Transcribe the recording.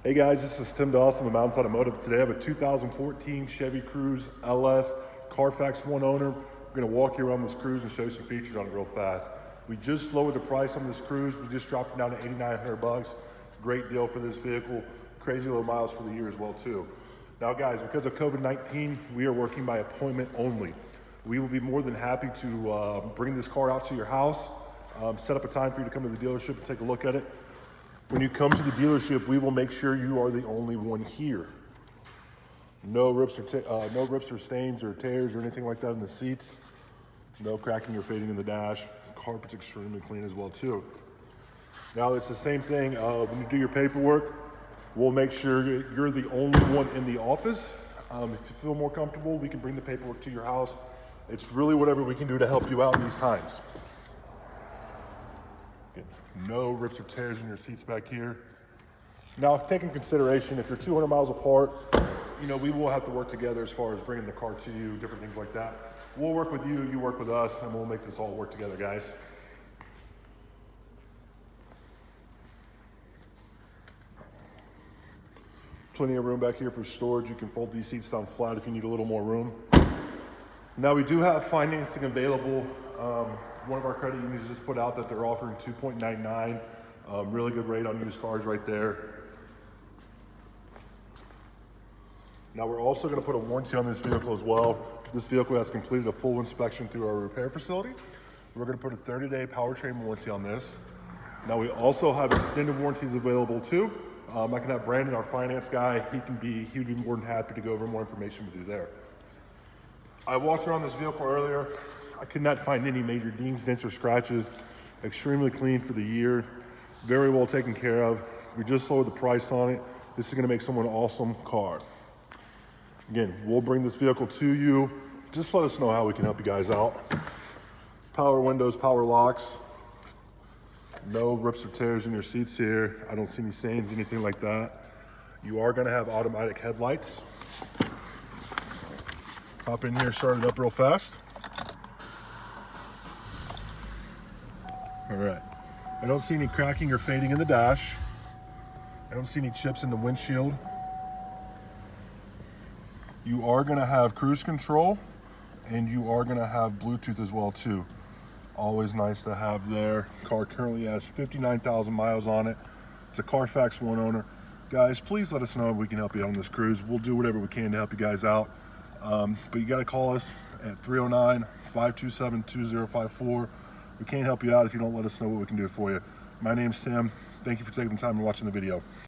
Hey guys, this is Tim Dawson with Mounce Automotive. Today I have a 2014 Chevy Cruze LS Carfax one owner. We're going to walk you around this Cruze and show you some features on it real fast. We just lowered the price on this Cruze. We just dropped it down to $8,900. Great deal for this vehicle. Crazy low miles for the year as well too. Now guys, because of COVID-19, we are working by appointment only. We will be more than happy to bring this car out to your house, set up a time for you to come to the dealership and take a look at it. When you come to the dealership, we will make sure you are the only one here. No rips or stains or tears or anything like that in the seats. No cracking or fading in the dash. Carpet's extremely clean as well too. Now it's the same thing when you do your paperwork. We'll make sure you're the only one in the office. If you feel more comfortable, we can bring the paperwork to your house. It's really whatever we can do to help you out in these times. No rips or tears in your seats back here. Now, take in consideration, if you're 200 miles apart, we will have to work together as far as bringing the car to you, different things like that. We'll work with you, you work with us, and we'll make this all work together, guys. Plenty of room back here for storage. You can fold these seats down flat if you need a little more room. Now, we do have financing available. One of our credit unions just put out that they're offering 2.99. Really good rate on used cars right there. Now we're also going to put a warranty on this vehicle as well. This vehicle has completed a full inspection through our repair facility. We're going to put a 30-day powertrain warranty on this. Now we also have extended warranties available too. I can have Brandon, our finance guy, he'd be more than happy to go over more information with you there. I walked around this vehicle earlier. I could not find any major dings, dents, or scratches. Extremely clean for the year. Very well taken care of. We just lowered the price on it. This is gonna make someone an awesome car. Again, we'll bring this vehicle to you. Just let us know how we can help you guys out. Power windows, power locks. No rips or tears in your seats here. I don't see any stains, anything like that. You are gonna have automatic headlights. Hop in here, start it up real fast. All right, I don't see any cracking or fading in the dash. I don't see any chips in the windshield. You are gonna have cruise control and you are gonna have Bluetooth as well too. Always nice to have there. Car currently has 59,000 miles on it. It's a Carfax one owner. Guys, please let us know if we can help you out on this Cruze. We'll do whatever we can to help you guys out. But you gotta call us at 309-527-2054. We can't help you out if you don't let us know what we can do for you. My name's Tim. Thank you for taking the time and watching the video.